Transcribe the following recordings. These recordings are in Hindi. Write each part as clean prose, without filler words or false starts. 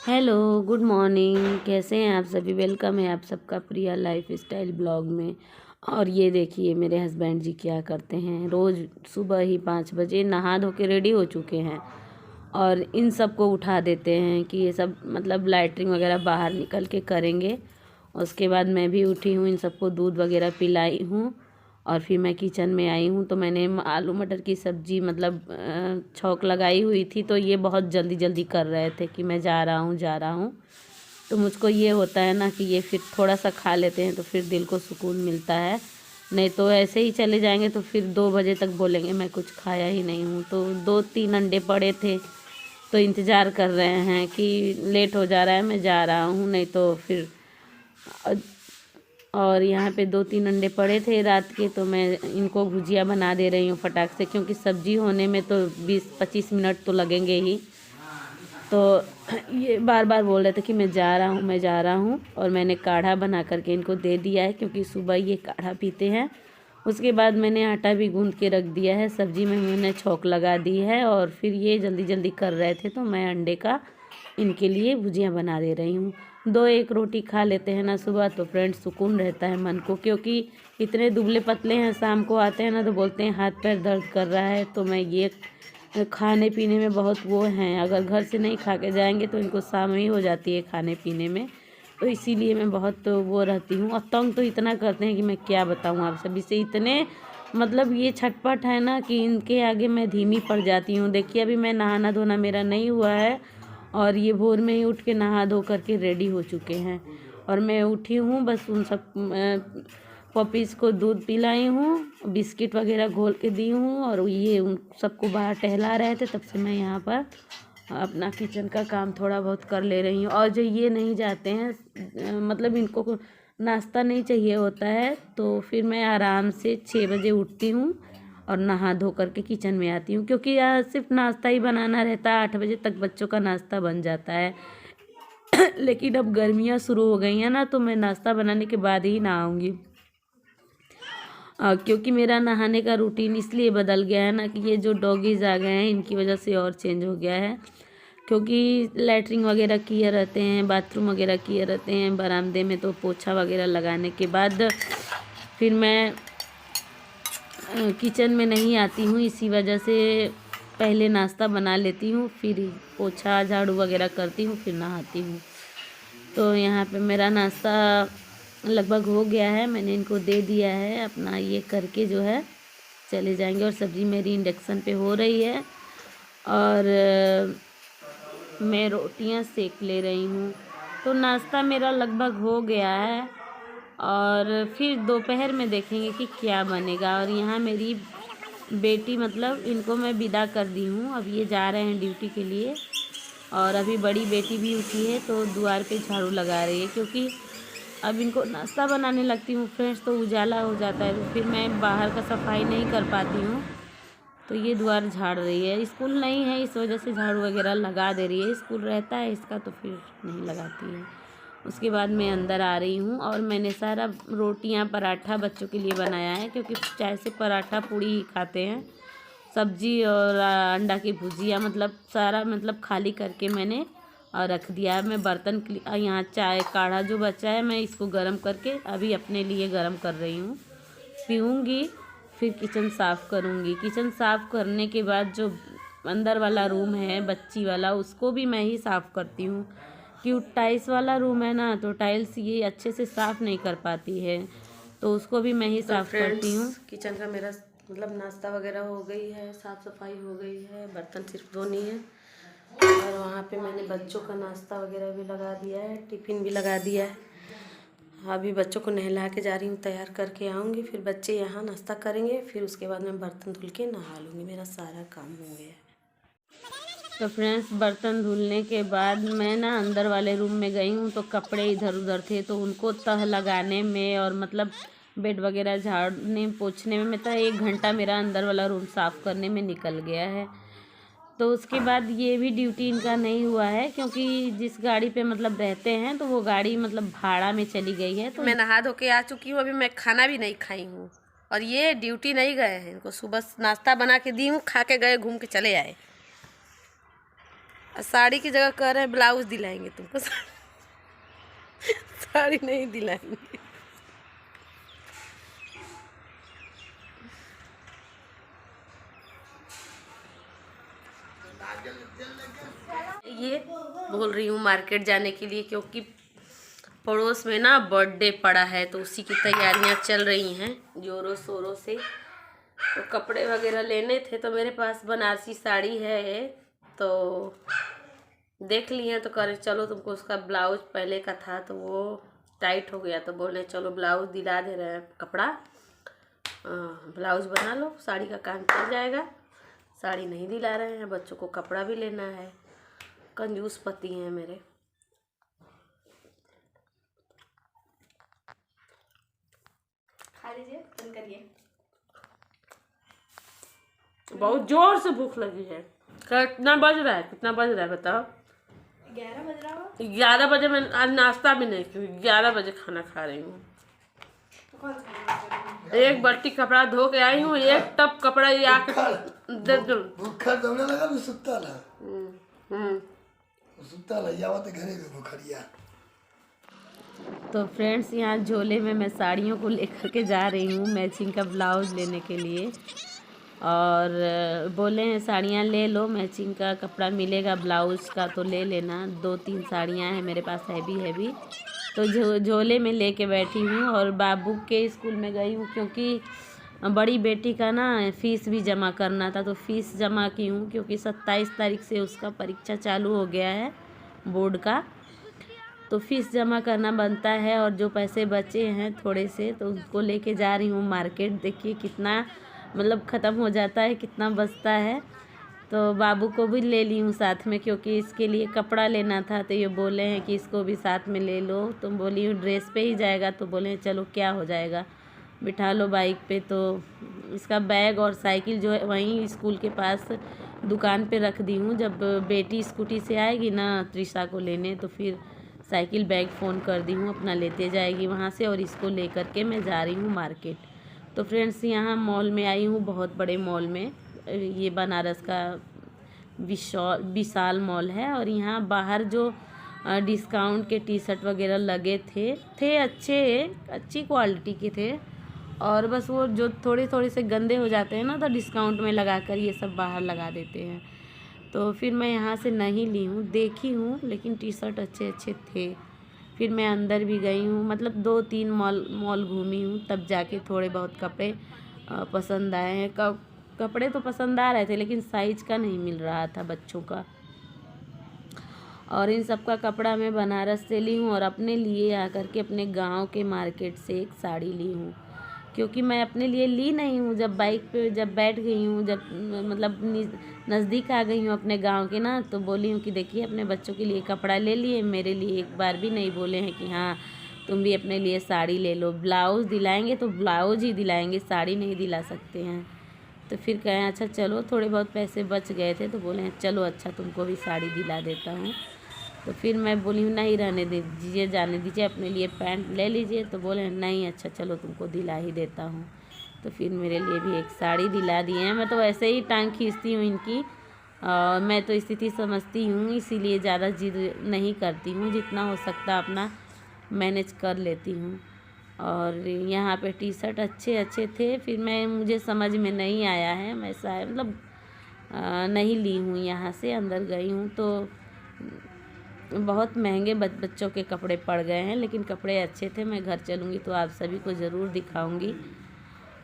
Hello, good morning. कैसे हैं आप सभी? वेलकम है आप सबका प्रिया लाइफ स्टाइल ब्लॉग में। और ये देखिए मेरे हस्बैंड जी क्या करते हैं, रोज़ सुबह ही 5 बजे नहा धो के रेडी हो चुके हैं और इन सबको उठा देते हैं कि ये सब मतलब लैट्रिन वगैरह बाहर निकल के करेंगे। उसके बाद मैं भी उठी हूँ, इन सबको दूध वगैरह पिलाई हूँ और फिर मैं किचन में आई हूँ। तो मैंने आलू मटर की सब्ज़ी मतलब छौंक लगाई हुई थी, तो ये बहुत जल्दी जल्दी कर रहे थे कि मैं जा रहा हूँ जा रहा हूँ। तो मुझको ये होता है ना कि ये फिर थोड़ा सा खा लेते हैं तो फिर दिल को सुकून मिलता है, नहीं तो ऐसे ही चले जाएंगे तो फिर 2 बजे तक बोलेंगे मैं कुछ खाया ही नहीं हूँ। तो 2-3 अंडे पड़े थे तो इंतज़ार कर रहे हैं कि लेट हो जा रहा है, मैं जा रहा हूँ, नहीं तो फिर। और यहाँ पे 2-3 अंडे पड़े थे रात के, तो मैं इनको भुजिया बना दे रही हूँ फटाक से, क्योंकि सब्जी होने में तो 20-25 मिनट तो लगेंगे ही। तो ये बार बार बोल रहे थे कि मैं जा रहा हूँ मैं जा रहा हूँ, और मैंने काढ़ा बना करके इनको दे दिया है क्योंकि सुबह ये काढ़ा पीते हैं। उसके बाद मैंने आटा भी गूंद के रख दिया है, सब्जी में मैंने छौंक लगा दी है और फिर ये जल्दी जल्दी कर रहे थे तो मैं अंडे का इनके लिए भुजिया बना दे रही हूँ। 2-1 रोटी खा लेते हैं ना सुबह तो फ्रेंड्स सुकून रहता है मन को, क्योंकि इतने दुबले पतले हैं, शाम को आते हैं ना तो बोलते हैं हाथ पैर दर्द कर रहा है। तो मैं ये खाने पीने में बहुत वो हैं, अगर घर से नहीं खा के जाएंगे तो इनको शाम ही हो जाती है खाने पीने में। तो इसीलिए मैं बहुत वो रहती हूँ, और तंग तो इतना करते हैं कि मैं क्या बताऊँ आप सभी से। इतने मतलब ये छटपट है ना कि इनके आगे मैं धीमी पड़ जाती हूँ। देखिए अभी मैं नहाना धोना मेरा नहीं हुआ है और ये भोर में ही उठ के नहा धो करके रेडी हो चुके हैं, और मैं उठी हूँ बस उन सब पपीज़ को दूध पिलाई हूँ, बिस्किट वगैरह घोल के दी हूँ, और ये उन सबको बाहर टहला रहे थे, तब से मैं यहाँ पर अपना किचन का काम थोड़ा बहुत कर ले रही हूँ। और जो ये नहीं जाते हैं मतलब इनको नाश्ता नहीं चाहिए होता है, तो फिर मैं आराम से 6 बजे उठती हूँ और नहा धो करके किचन में आती हूँ, क्योंकि यहाँ सिर्फ नाश्ता ही बनाना रहता है। 8 बजे तक बच्चों का नाश्ता बन जाता है। लेकिन अब गर्मियाँ शुरू हो गई हैं ना, तो मैं नाश्ता बनाने के बाद ही नहाऊंगी। क्योंकि मेरा नहाने का रूटीन इसलिए बदल गया है ना कि ये जो डॉगीज़ आ गए हैं इनकी वजह से और चेंज हो गया है। क्योंकि लैट्रिन वगैरह किए रहते हैं, बाथरूम वगैरह किए रहते हैं बरामदे में, तो पोछा वगैरह लगाने के बाद फिर मैं किचन में नहीं आती हूँ। इसी वजह से पहले नाश्ता बना लेती हूँ, फिर पोछा झाड़ू वगैरह करती हूँ, फिर नहाती हूँ। तो यहाँ पे मेरा नाश्ता लगभग हो गया है, मैंने इनको दे दिया है, अपना ये करके जो है चले जाएंगे। और सब्ज़ी मेरी इंडक्शन पे हो रही है और मैं रोटियां सेक ले रही हूँ। तो नाश्ता मेरा लगभग हो गया है और फिर दोपहर में देखेंगे कि क्या बनेगा। और यहाँ मेरी बेटी मतलब इनको मैं विदा कर दी हूँ, अब ये जा रहे हैं ड्यूटी के लिए। और अभी बड़ी बेटी भी उठी है तो द्वार पे झाड़ू लगा रही है, क्योंकि अब इनको नाश्ता बनाने लगती हूँ फ्रेंड्स तो उजाला हो जाता है, तो फिर मैं बाहर का सफाई नहीं कर पाती हूँ। तो ये द्वार झाड़ रही है, स्कूल नहीं है इस वजह से झाड़ू वगैरह लगा दे रही है, स्कूल रहता है इसका तो फिर नहीं लगाती है। उसके बाद मैं अंदर आ रही हूँ और मैंने सारा रोटियाँ पराठा बच्चों के लिए बनाया है, क्योंकि चाय से पराठा पूड़ी ही खाते हैं। सब्जी और अंडा की भुजिया मतलब सारा मतलब खाली करके मैंने और रख दिया है। मैं बर्तन यहाँ चाय काढ़ा जो बचा है मैं इसको गर्म करके अभी अपने लिए गर्म कर रही हूँ, पीऊँगी, फिर किचन साफ़ करूँगी। किचन साफ़ करने के बाद जो अंदर वाला रूम है बच्ची वाला उसको भी मैं ही साफ़ करती हूँ, क्योंकि टाइल्स वाला रूम है ना, तो टाइल्स ये अच्छे से साफ़ नहीं कर पाती है, तो उसको भी मैं ही साफ़ करती हूँ। किचन का मेरा मतलब नाश्ता वगैरह हो गई है, साफ़ सफाई हो गई है, बर्तन सिर्फ धोनी है। और वहाँ पे मैंने बच्चों का नाश्ता वगैरह भी लगा दिया है, टिफ़िन भी लगा दिया है। अभी बच्चों को नहला के जा रही हूँ, तैयार करके आऊँगी, फिर बच्चे यहाँ नाश्ता करेंगे, फिर उसके बाद मैं बर्तन धुल के नहा लूँगी, मेरा सारा काम हो गया है। तो फ्रेंड्स बर्तन धुलने के बाद मैं ना अंदर वाले रूम में गई हूँ, तो कपड़े इधर उधर थे तो उनको तह लगाने में और मतलब बेड वगैरह झाड़ने पोछने में मतलब 1 घंटा मेरा अंदर वाला रूम साफ़ करने में निकल गया है। तो उसके बाद ये भी ड्यूटी इनका नहीं हुआ है, क्योंकि जिस गाड़ी पे मतलब रहते हैं तो वो गाड़ी मतलब भाड़ा में चली गई है। तो मैं नहा धो के आ चुकी हूँ, अभी मैं खाना भी नहीं खाई हूँ और ये ड्यूटी नहीं गए हैं, इनको सुबह नाश्ता बना के दी हूँ, खा के गए, घूम के चले आए। साड़ी की जगह कह रहे हैं ब्लाउज दिलाएंगे तुमको। साड़ी नहीं दिलाएंगे। ये बोल रही हूँ मार्केट जाने के लिए, क्योंकि पड़ोस में ना बर्थडे पड़ा है, तो उसी की तैयारियां चल रही हैं जोरों शोरों से। तो कपड़े वगैरह लेने थे, तो मेरे पास बनारसी साड़ी है, तो देख लिए तो कह रहे चलो तुमको उसका ब्लाउज पहले का था तो वो टाइट हो गया, तो बोले चलो ब्लाउज दिला दे रहे हैं, कपड़ा ब्लाउज बना लो, साड़ी का काम चल जाएगा। साड़ी नहीं दिला रहे हैं, बच्चों को कपड़ा भी लेना है। कंजूस पति हैं मेरे। खा लीजिए, बंद करिए। बहुत जोर से भूख लगी है। कितना बज रहा है, कितना बज रहा है बताओ? 11 बज रहा हो। 11 बजे मैं आज नाश्ता भी नहीं की, 11 बजे खाना खा रही हूँ। एक बल्टी कपड़ा धो के आई हूँ, एक टप कपड़ा ये आके दे दो। भूखा दौड़ने लगा तो सुत्ता ला। सुत्ता ला यावत घरे में भूखरिया। तो फ्रेंड्स, यहाँ झोले में मैं साड़ियों को लेकर के जा रही हूँ मैचिंग का ब्लाउज लेने के लिए। और बोले हैं साड़ियाँ ले लो, मैचिंग का कपड़ा मिलेगा ब्लाउज का तो ले लेना। 2-3 साड़ियाँ हैं मेरे पास हैवी। तो झोले में लेके बैठी हूँ और बाबू के स्कूल में गई हूँ, क्योंकि बड़ी बेटी का ना फ़ीस भी जमा करना था, तो फ़ीस जमा की हूँ, क्योंकि 27 तारीख से उसका परीक्षा चालू हो गया है बोर्ड का, तो फ़ीस जमा करना बनता है। और जो पैसे बचे हैं थोड़े से, तो उसको लेके जा रही हूँ मार्केट। देखिए कितना मतलब ख़त्म हो जाता है, कितना बचता है। तो बाबू को भी ले ली हूँ साथ में, क्योंकि इसके लिए कपड़ा लेना था, तो ये बोले हैं कि इसको भी साथ में ले लो। तो बोली हूँ ड्रेस पे ही जाएगा, तो बोले चलो क्या हो जाएगा, बिठा लो बाइक पे। तो इसका बैग और साइकिल जो है वहीं स्कूल के पास दुकान पे रख दी हूँ। जब बेटी स्कूटी से आएगी ना त्रिशा को लेने, तो फिर साइकिल बैग फ़ोन कर दी हूँ, अपना लेते जाएगी वहाँ से, और इसको लेकर के मैं जा रही हूँ मार्केट। तो फ्रेंड्स, यहाँ मॉल में आई हूँ, बहुत बड़े मॉल में, ये बनारस का विशाल मॉल है। और यहाँ बाहर जो डिस्काउंट के टी शर्ट वगैरह लगे थे अच्छी क्वालिटी के थे। और बस वो जो थोड़े से गंदे हो जाते हैं ना, तो डिस्काउंट में लगा कर ये सब बाहर लगा देते हैं। तो फिर मैं यहाँ से नहीं ली हूँ, देखी हूँ, लेकिन टी शर्ट अच्छे थे। फिर मैं अंदर भी गई हूँ, मतलब 2-3 मॉल घूमी हूँ, तब जाके थोड़े बहुत कपड़े पसंद आए हैं। कपड़े तो पसंद आ रहे थे, लेकिन साइज का नहीं मिल रहा था बच्चों का। और इन सब का कपड़ा मैं बनारस से ली हूँ, और अपने लिए आकर के अपने गांव के मार्केट से एक साड़ी ली हूँ, क्योंकि मैं अपने लिए ली नहीं हूँ। जब बाइक पे जब बैठ गई हूँ, जब मतलब नज़दीक आ गई हूँ अपने गांव के ना, तो बोली हूँ कि देखिए अपने बच्चों के लिए कपड़ा ले लिए, मेरे लिए एक बार भी नहीं बोले हैं कि हाँ तुम भी अपने लिए साड़ी ले लो। ब्लाउज दिलाएंगे तो ब्लाउज ही दिलाएंगे, साड़ी नहीं दिला सकते हैं। तो फिर कहें अच्छा चलो, थोड़े बहुत पैसे बच गए थे, तो बोले चलो अच्छा तुमको भी साड़ी दिला देता हूँ। तो फिर मैं बोली हूँ नहीं रहने दीजिए, जाने दीजिए, अपने लिए पैंट ले लीजिए। तो बोले नहीं अच्छा चलो तुमको दिला ही देता हूँ। तो फिर मेरे लिए भी एक साड़ी दिला दिए हैं। मैं तो वैसे ही टांग खींचती हूँ इनकी, मैं तो स्थिति समझती हूँ, इसीलिए ज़्यादा जिद नहीं करती हूँ, जितना हो सकता अपना मैनेज कर लेती हूँ। और यहाँ पे टी शर्ट अच्छे थे, फिर मुझे समझ में नहीं आया है, मैं मतलब नहीं ली हूँ। यहाँ से अंदर गई हूँ तो बहुत महंगे बच्चों के कपड़े पड़ गए हैं, लेकिन कपड़े अच्छे थे। मैं घर चलूँगी तो आप सभी को ज़रूर दिखाऊंगी।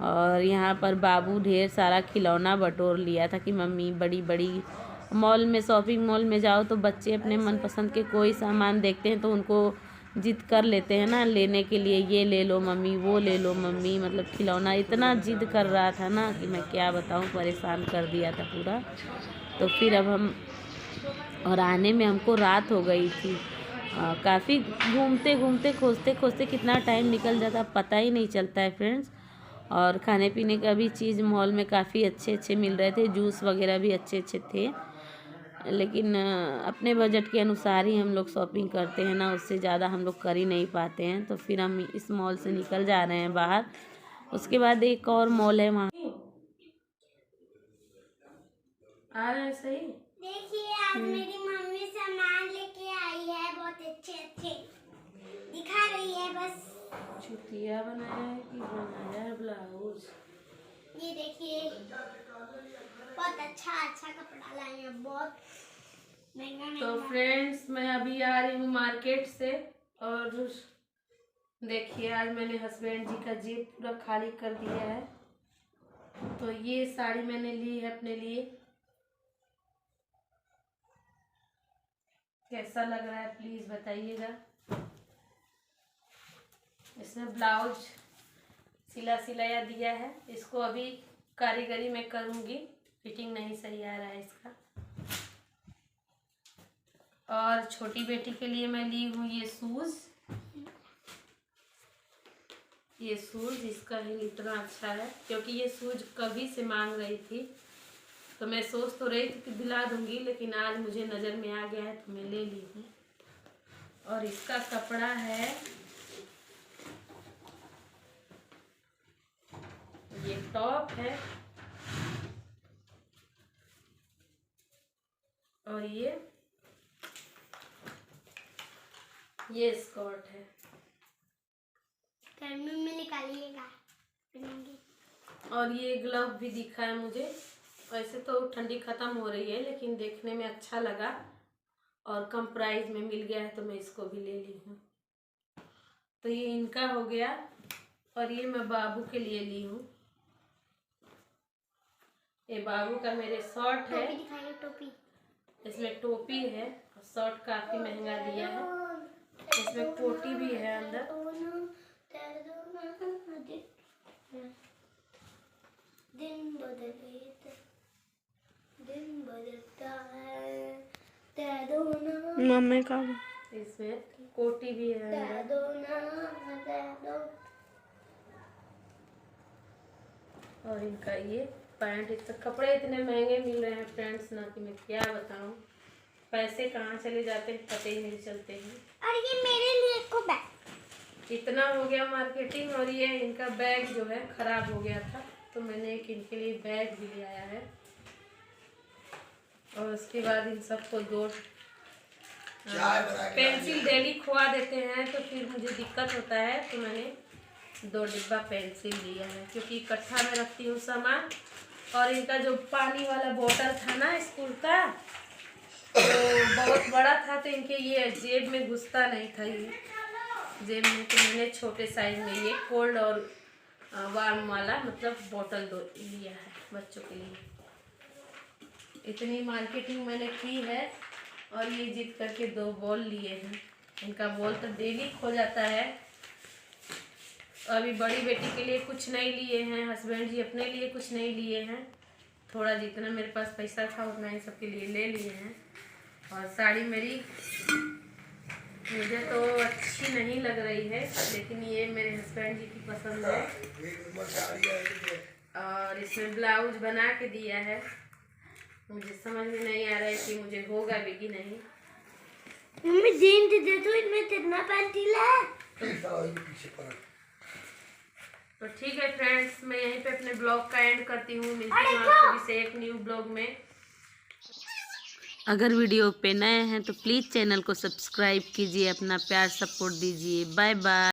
और यहाँ पर बाबू ढेर सारा खिलौना बटोर लिया था कि मम्मी बड़ी मॉल में, शॉपिंग मॉल में जाओ तो बच्चे अपने मनपसंद के कोई सामान देखते हैं तो उनको जिद कर लेते हैं ना लेने के लिए, ये ले लो मम्मी, वो ले लो मम्मी। मतलब खिलौना इतना जिद कर रहा था ना कि मैं क्या बताऊँ, परेशान कर दिया था पूरा। तो फिर अब हम, और आने में हमको रात हो गई थी। काफ़ी घूमते खोजते कितना टाइम निकल जाता पता ही नहीं चलता है फ्रेंड्स। और खाने पीने का भी चीज़ मॉल में काफ़ी अच्छे मिल रहे थे, जूस वगैरह भी अच्छे थे। लेकिन अपने बजट के अनुसार ही हम लोग शॉपिंग करते हैं ना, उससे ज़्यादा हम लोग कर ही नहीं पाते हैं। तो फिर हम इस मॉल से निकल जा रहे हैं बाहर। उसके बाद एक और मॉल है वहाँ आ रहे हैं सही। देखिए आज मेरी मम्मी सामान लेके आई है, बहुत अच्छे अच्छे दिखा रही है। बस चुटिया बनाया है कि बनाया है ब्लाउज? ये देखिए बहुत अच्छा अच्छा कपड़ा लाई है, बहुत महंगा तो महंगा। फ्रेंड्स मैं अभी आ रही हूँ मार्केट से, और देखिए आज मैंने हस्बैंड जी का जेब पूरा खाली कर दिया है। तो ये साड़ी मैंने ली है अपने लिए। कैसा लग रहा है प्लीज बताइएगा। इसमें ब्लाउज सिला सिलाया दिया है। इसको अभी कारीगरी में करूँगी, फिटिंग नहीं सही आ रहा है इसका। और छोटी बेटी के लिए मैं ली हूँ ये शूज़। ये शूज़ इसका ही इतना अच्छा है क्योंकि ये शूज़ कभी से मांग रही थी, तो मैं सोच तो रही थी कि दिला दूँगी, लेकिन आज मुझे नज़र में आ गया है तो मैं ले ली हूँ। और इसका कपड़ा है, ये टॉप है और ये स्कर्ट है। गर्मी में निकालिएगा पहनेंगे। और ये ग्लव भी दिखा है मुझे। वैसे तो ठंडी ख़त्म हो रही है, लेकिन देखने में अच्छा लगा और कम प्राइस में मिल गया है तो मैं इसको भी ले ली हूँ। तो ये इनका हो गया। और ये मैं बाबू के लिए ली हूँ। ये बाबू का मेरे शर्ट है। टोपी दिखाइए, टोपी। इसमें टोपी है और शर्ट काफ़ी महंगा दिया है। इसमें कोटी भी है अंदर। दिन बदलता है मम्मी का इसमें कोटी भी है अंदर। और इनका ये पैंट। इतना कपड़े इतने महंगे मिल रहे हैं फ्रेंड्स ना कि मैं क्या बताऊं। पैसे कहाँ चले जाते हैं पता ही नहीं चलते हैं। और ये मेरे लिए को बैग। इतना हो गया मार्केटिंग। और ये इनका बैग जो है ख़राब हो गया था, तो मैंने एक इनके लिए बैग भी ले आया है। और उसके बाद इन सबको दो पेंसिल डेली खुआ देते हैं तो फिर मुझे दिक्कत होता है, तो मैंने 2 डिब्बा पेंसिल लिया है क्योंकि इकट्ठा में रखती हूँ सामान। और इनका जो पानी वाला बोतल था ना स्कूल का, तो बहुत बड़ा था, तो इनके ये जेब में घुसता नहीं था ये जेब में। तो मैंने छोटे साइज में ये कोल्ड और वार्म वाला मतलब बोतल लिया है बच्चों के लिए। इतनी मार्केटिंग मैंने की है। और ये जीत करके 2 बॉल लिए हैं। इनका बॉल तो डेली खो जाता है। अभी बड़ी बेटी के लिए कुछ नहीं लिए हैं, हस्बैंड जी अपने लिए कुछ नहीं लिए हैं। थोड़ा जितना मेरे पास पैसा था उतना इन सबके लिए ले लिए हैं। और साड़ी मेरी मुझे तो अच्छी नहीं लग रही है, लेकिन ये मेरे हस्बैंड जी की पसंद है। और इसमें ब्लाउज बना के दिया है। मुझे समझ में नहीं आ रहा है कि मुझे होगा भी कि नहीं। मम्मी जीन्स दे दो, इनमें कितना पैंट है। तो ठीक है फ्रेंड्स, मैं यहीं पे अपने ब्लॉग का एंड करती हूँ। मिलती हूँ आपको भी से एक न्यू ब्लॉग में। अगर वीडियो पे नए हैं तो प्लीज़ चैनल को सब्सक्राइब कीजिए, अपना प्यार सपोर्ट दीजिए। Bye bye.